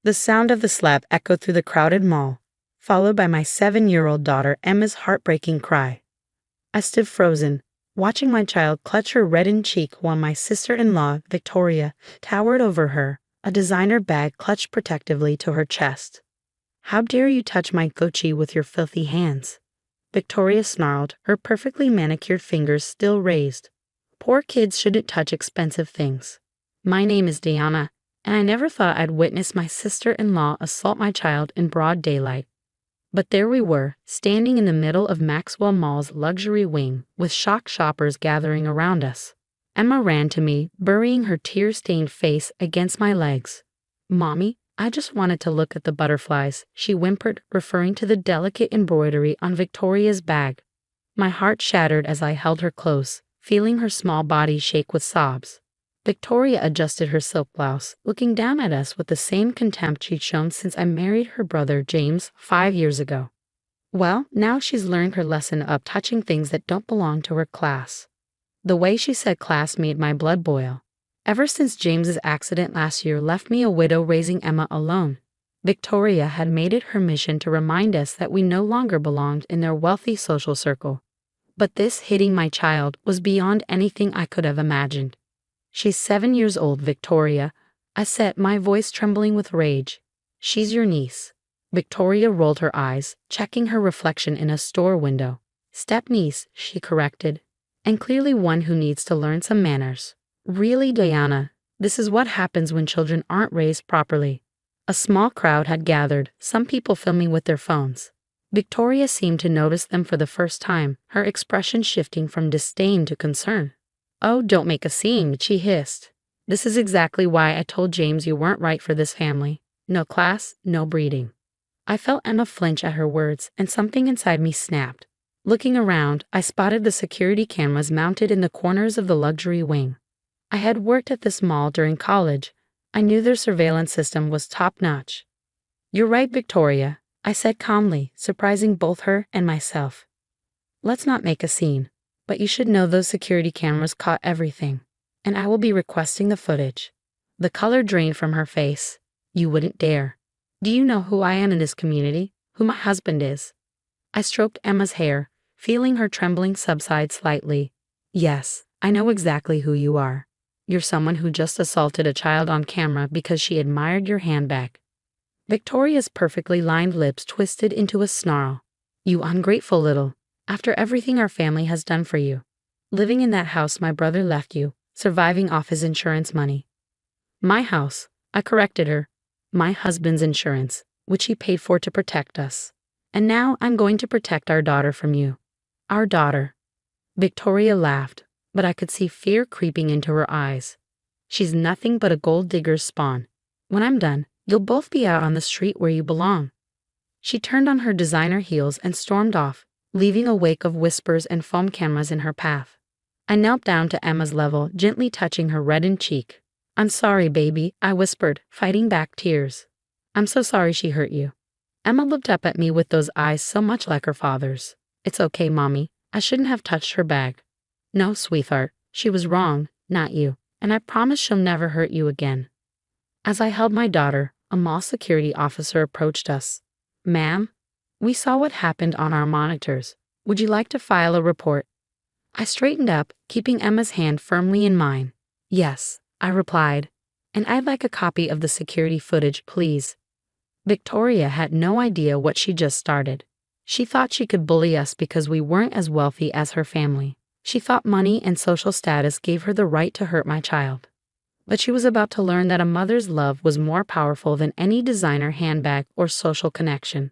The sound of the slap echoed through the crowded mall, followed by my 7-year-old daughter Emma's heartbreaking cry. I stood frozen, watching my child clutch her reddened cheek while my sister-in-law, Victoria, towered over her, a designer bag clutched protectively to her chest. "How dare you touch my Gucci with your filthy hands?" Victoria snarled, her perfectly manicured fingers still raised. "Poor kids shouldn't touch expensive things. My name is Diana, and I never thought I'd witness my sister-in-law assault my child in broad daylight." But there we were, standing in the middle of Maxwell Mall's luxury wing, with shocked shoppers gathering around us. Emma ran to me, burying her tear-stained face against my legs. "Mommy, I just wanted to look at the butterflies," she whimpered, referring to the delicate embroidery on Victoria's bag. My heart shattered as I held her close, feeling her small body shake with sobs. Victoria adjusted her silk blouse, looking down at us with the same contempt she'd shown since I married her brother James 5 years ago. Well, now she's learned her lesson of touching things that don't belong to her class. The way she said class made my blood boil. Ever since James's accident last year left me a widow raising Emma alone, Victoria had made it her mission to remind us that we no longer belonged in their wealthy social circle. But this hitting my child was beyond anything I could have imagined. "She's 7 years old, Victoria," I said, my voice trembling with rage. "She's your niece." Victoria rolled her eyes, checking her reflection in a store window. "Step-niece," she corrected, "and clearly one who needs to learn some manners." "Really, Diana, this is what happens when children aren't raised properly." A small crowd had gathered, some people filming with their phones. Victoria seemed to notice them for the first time, her expression shifting from disdain to concern. "Oh, don't make a scene," she hissed. "This is exactly why I told James you weren't right for this family. No class, no breeding." I felt Emma flinch at her words, and something inside me snapped. Looking around, I spotted the security cameras mounted in the corners of the luxury wing. I had worked at this mall during college. I knew their surveillance system was top-notch. "You're right, Victoria," I said calmly, surprising both her and myself. "Let's not make a scene. But you should know those security cameras caught everything, and I will be requesting the footage." The color drained from her face. "You wouldn't dare. Do you know who I am in this community? Who my husband is?" I stroked Emma's hair, feeling her trembling subside slightly. "Yes, I know exactly who you are. You're someone who just assaulted a child on camera because she admired your handbag." Victoria's perfectly lined lips twisted into a snarl. "You ungrateful little. After everything our family has done for you. Living in that house my brother left you, surviving off his insurance money." "My house," I corrected her. "My husband's insurance, which he paid for to protect us. And now I'm going to protect our daughter from you." "Our daughter." Victoria laughed, but I could see fear creeping into her eyes. "She's nothing but a gold digger's spawn. When I'm done, you'll both be out on the street where you belong." She turned on her designer heels and stormed off, leaving a wake of whispers and foam cameras in her path. I knelt down to Emma's level, gently touching her reddened cheek. "I'm sorry, baby," I whispered, fighting back tears. "I'm so sorry she hurt you." Emma looked up at me with those eyes so much like her father's. "It's okay, Mommy. I shouldn't have touched her bag." "No, sweetheart. She was wrong, not you. And I promise she'll never hurt you again." As I held my daughter, a mall security officer approached us. "Ma'am, we saw what happened on our monitors. Would you like to file a report?" I straightened up, keeping Emma's hand firmly in mine. "Yes," I replied. "And I'd like a copy of the security footage, please." Victoria had no idea what she just started. She thought she could bully us because we weren't as wealthy as her family. She thought money and social status gave her the right to hurt my child. But she was about to learn that a mother's love was more powerful than any designer handbag or social connection.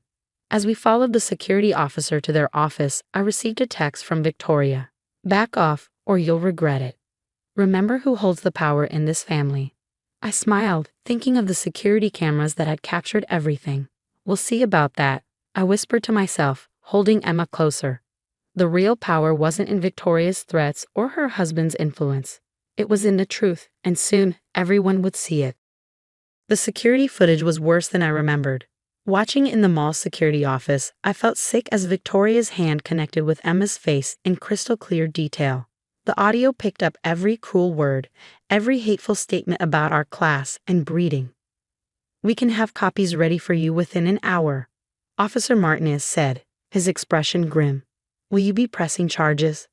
As we followed the security officer to their office, I received a text from Victoria. "Back off, or you'll regret it. Remember who holds the power in this family." I smiled, thinking of the security cameras that had captured everything. "We'll see about that," I whispered to myself, holding Emma closer. The real power wasn't in Victoria's threats or her husband's influence. It was in the truth, and soon everyone would see it. The security footage was worse than I remembered. Watching in the mall security office, I felt sick as Victoria's hand connected with Emma's face in crystal clear detail. The audio picked up every cruel word, every hateful statement about our class and breeding. We can have copies ready for you within an hour, Officer Martinez said, his expression grim. Will you be pressing charges?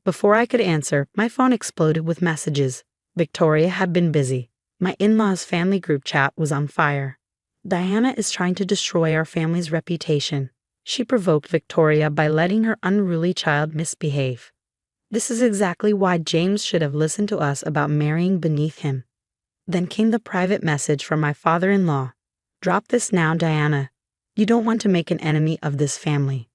Before I could answer, my phone exploded with messages. Victoria had been busy. My in-laws' family group chat was on fire. Diana is trying to destroy our family's reputation. She provoked Victoria by letting her unruly child misbehave. This is exactly why James should have listened to us about marrying beneath him. Then came the private message from my father-in-law. Drop this now, Diana. You don't want to make an enemy of this family.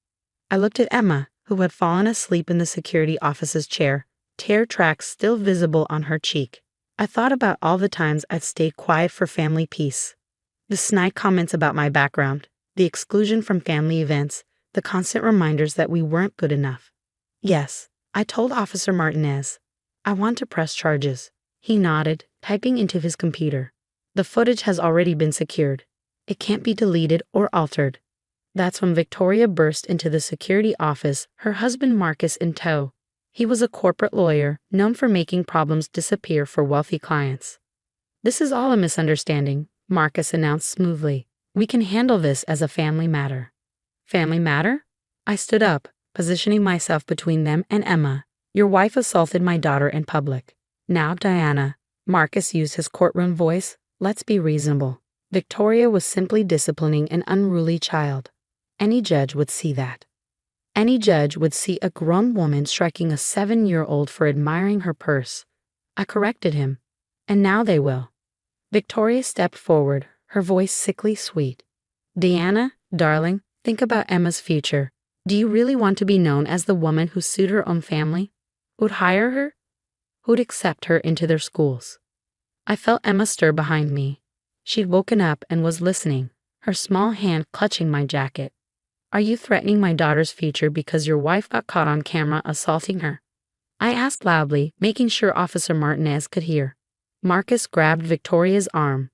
I looked at Emma, who had fallen asleep in the security officer's chair, tear tracks still visible on her cheek. I thought about all the times I'd stayed quiet for family peace. The snide comments about my background, the exclusion from family events, the constant reminders that we weren't good enough. Yes, I told Officer Martinez. I want to press charges. He nodded, typing into his computer. The footage has already been secured. It can't be deleted or altered. That's when Victoria burst into the security office, her husband Marcus in tow. He was a corporate lawyer, known for making problems disappear for wealthy clients. This is all a misunderstanding, Marcus announced smoothly. We can handle this as a family matter. Family matter? I stood up, positioning myself between them and Emma. Your wife assaulted my daughter in public. Now, Diana, Marcus used his courtroom voice, let's be reasonable. Victoria was simply disciplining an unruly child. Any judge would see that. Any judge would see a grown woman striking a 7-year-old for admiring her purse. I corrected him. And now they will. Victoria stepped forward, her voice sickly sweet. Diana, darling, think about Emma's future. Do you really want to be known as the woman who sued her own family? Who'd hire her? Who'd accept her into their schools? I felt Emma stir behind me. She'd woken up and was listening, her small hand clutching my jacket. Are you threatening my daughter's future because your wife got caught on camera assaulting her? I asked loudly, making sure Officer Martinez could hear. Marcus grabbed Victoria's arm.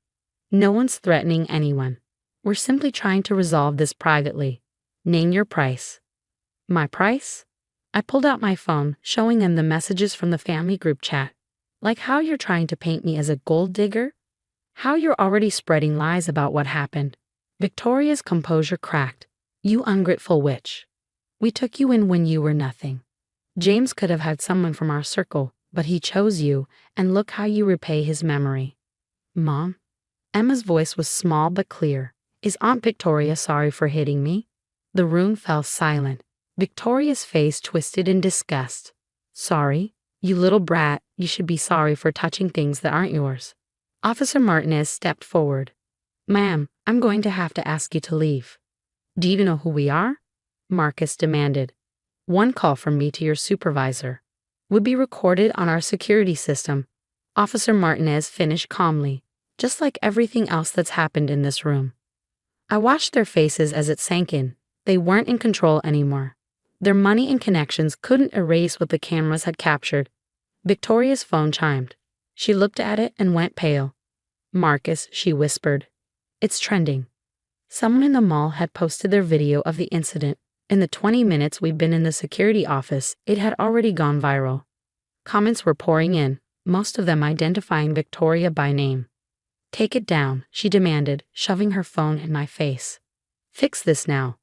No one's threatening anyone. We're simply trying to resolve this privately. Name your price. My price? I pulled out my phone, showing him the messages from the family group chat. Like how you're trying to paint me as a gold digger? How you're already spreading lies about what happened. Victoria's composure cracked. You ungrateful witch. We took you in when you were nothing. James could have had someone from our circle, but he chose you, and look how you repay his memory. Mom? Emma's voice was small but clear. Is Aunt Victoria sorry for hitting me? The room fell silent. Victoria's face twisted in disgust. Sorry? You little brat, you should be sorry for touching things that aren't yours. Officer Martinez stepped forward. Ma'am, I'm going to have to ask you to leave. Do you know who we are? Marcus demanded. One call from me to your supervisor. Would be recorded on our security system. Officer Martinez finished calmly, just like everything else that's happened in this room. I watched their faces as it sank in. They weren't in control anymore. Their money and connections couldn't erase what the cameras had captured. Victoria's phone chimed. She looked at it and went pale. Marcus, she whispered. It's trending. Someone in the mall had posted their video of the incident. In the 20 minutes we'd been in the security office, it had already gone viral. Comments were pouring in, most of them identifying Victoria by name. Take it down, she demanded, shoving her phone in my face. Fix this now.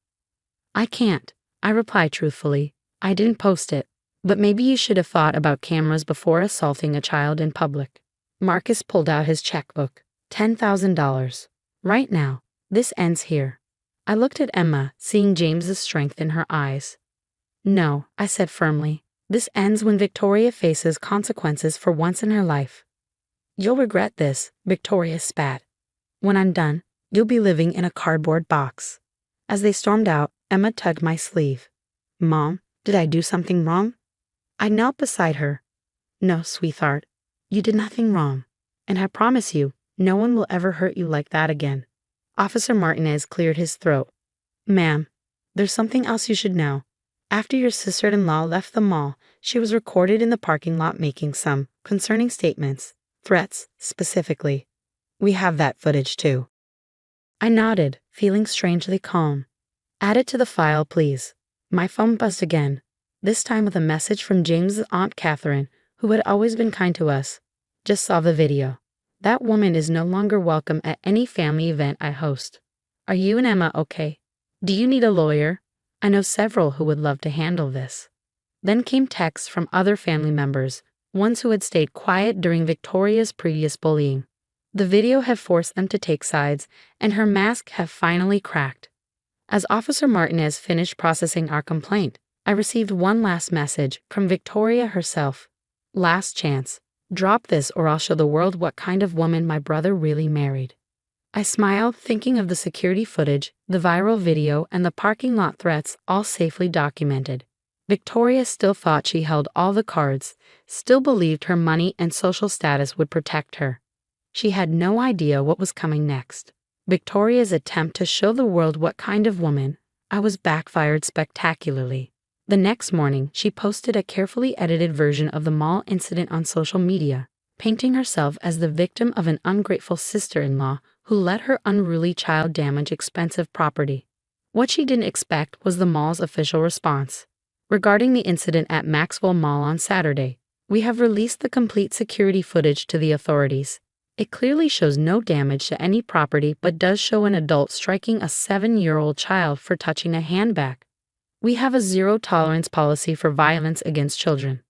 I can't, I replied truthfully. I didn't post it. But maybe you should have thought about cameras before assaulting a child in public. Marcus pulled out his checkbook. $10,000. Right now. This ends here. I looked at Emma, seeing James's strength in her eyes. No, I said firmly. This ends when Victoria faces consequences for once in her life. You'll regret this, Victoria spat. When I'm done, you'll be living in a cardboard box. As they stormed out, Emma tugged my sleeve. Mom, did I do something wrong? I knelt beside her. No, sweetheart, you did nothing wrong. And I promise you, no one will ever hurt you like that again. Officer Martinez cleared his throat. Ma'am, there's something else you should know. After your sister-in-law left the mall, she was recorded in the parking lot making some concerning statements, threats, specifically. We have that footage too. I nodded, feeling strangely calm. Add it to the file, please. My phone buzzed again, this time with a message from James's Aunt Catherine, who had always been kind to us. Just saw the video. That woman is no longer welcome at any family event I host. Are you and Emma okay? Do you need a lawyer? I know several who would love to handle this. Then came texts from other family members, ones who had stayed quiet during Victoria's previous bullying. The video had forced them to take sides, and her mask had finally cracked. As Officer Martinez finished processing our complaint, I received one last message from Victoria herself. Last chance. Drop this or I'll show the world what kind of woman my brother really married. I smiled, thinking of the security footage, the viral video, and the parking lot threats, all safely documented. Victoria still thought she held all the cards, still believed her money and social status would protect her. She had no idea what was coming next. Victoria's attempt to show the world what kind of woman I was backfired spectacularly. The next morning, she posted a carefully edited version of the mall incident on social media, painting herself as the victim of an ungrateful sister-in-law who let her unruly child damage expensive property. What she didn't expect was the mall's official response. Regarding the incident at Maxwell Mall on Saturday, we have released the complete security footage to the authorities. It clearly shows no damage to any property but does show an adult striking a 7-year-old child for touching a handbag. We have a zero-tolerance policy for violence against children.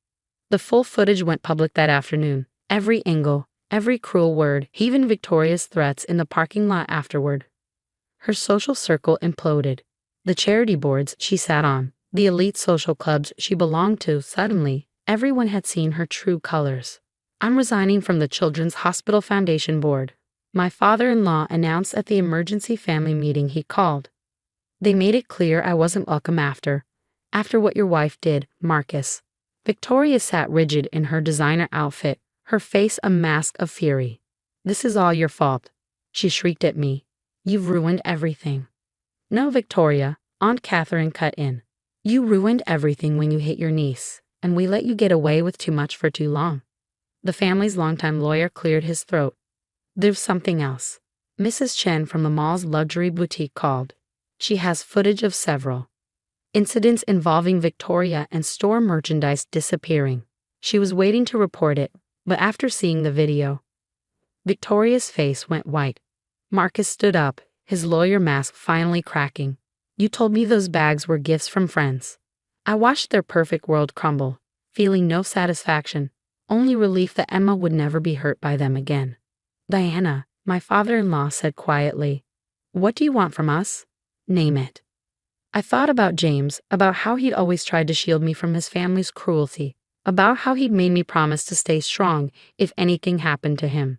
The full footage went public that afternoon. Every angle, every cruel word, even Victoria's threats in the parking lot afterward. Her social circle imploded. The charity boards she sat on, the elite social clubs she belonged to, suddenly, everyone had seen her true colors. I'm resigning from the Children's Hospital Foundation Board, my father-in-law announced at the emergency family meeting he called. They made it clear I wasn't welcome after what your wife did, Marcus. Victoria sat rigid in her designer outfit, her face a mask of fury. This is all your fault, she shrieked at me. You've ruined everything. No, Victoria, Aunt Catherine cut in. You ruined everything when you hit your niece, and we let you get away with too much for too long. The family's longtime lawyer cleared his throat. There's something else. Mrs. Chen from the mall's luxury boutique called. She has footage of several incidents involving Victoria and store merchandise disappearing. She was waiting to report it, but after seeing the video, Victoria's face went white. Marcus stood up, his lawyer mask finally cracking. You told me those bags were gifts from friends. I watched their perfect world crumble, feeling no satisfaction, only relief that Emma would never be hurt by them again. Diana, my father-in-law said quietly, what do you want from us? Name it. I thought about James, about how he'd always tried to shield me from his family's cruelty, about how he'd made me promise to stay strong if anything happened to him.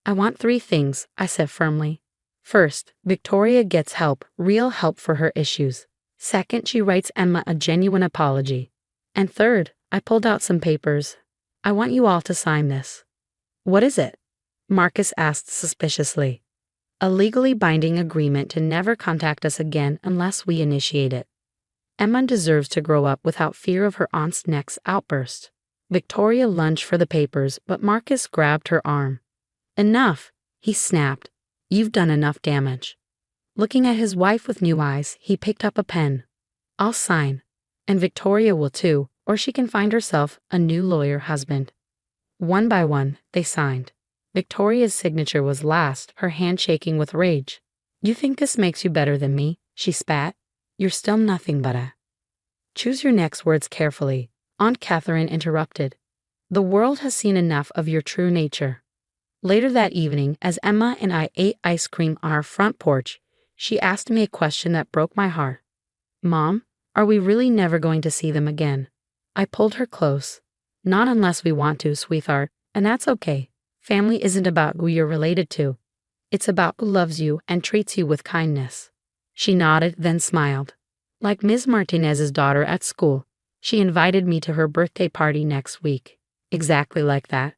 I want 3 things, I said firmly. First, Victoria gets help, real help for her issues. Second, she writes Emma a genuine apology. And third, I pulled out some papers. I want you all to sign this. What is it? Marcus asked suspiciously. A legally binding agreement to never contact us again unless we initiate it. Emma deserves to grow up without fear of her aunt's next outburst. Victoria lunged for the papers, but Marcus grabbed her arm. Enough, he snapped. You've done enough damage. Looking at his wife with new eyes, he picked up a pen. I'll sign. And Victoria will too, or she can find herself a new lawyer husband. One by one, they signed. Victoria's signature was last, her hand shaking with rage. You think this makes you better than me? She spat. You're still nothing but a... Choose your next words carefully, Aunt Catherine interrupted. The world has seen enough of your true nature. Later that evening, as Emma and I ate ice cream on our front porch, she asked me a question that broke my heart. Mom, are we really never going to see them again? I pulled her close. Not unless we want to, sweetheart, and that's okay. Family isn't about who you're related to. It's about who loves you and treats you with kindness. She nodded, then smiled. Like Ms. Martinez's daughter at school, she invited me to her birthday party next week. Exactly like that.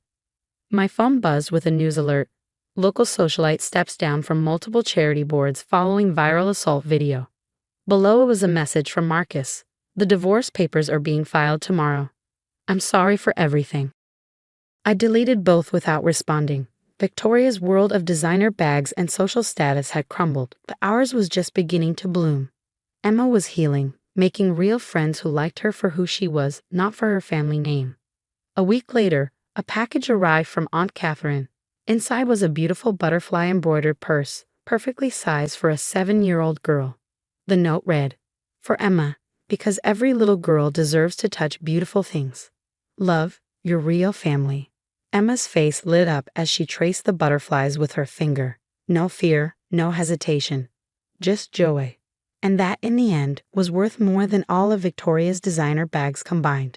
My phone buzzed with a news alert. Local socialite steps down from multiple charity boards following viral assault video. Below it was a message from Marcus. The divorce papers are being filed tomorrow. I'm sorry for everything. I deleted both without responding. Victoria's world of designer bags and social status had crumbled, but ours was just beginning to bloom. Emma was healing, making real friends who liked her for who she was, not for her family name. A week later, a package arrived from Aunt Catherine. Inside was a beautiful butterfly embroidered purse, perfectly sized for a 7-year-old girl. The note read, "For Emma, because every little girl deserves to touch beautiful things. Love, your real family." Emma's face lit up as she traced the butterflies with her finger. No fear, no hesitation, just joy. And that, in the end, was worth more than all of Victoria's designer bags combined.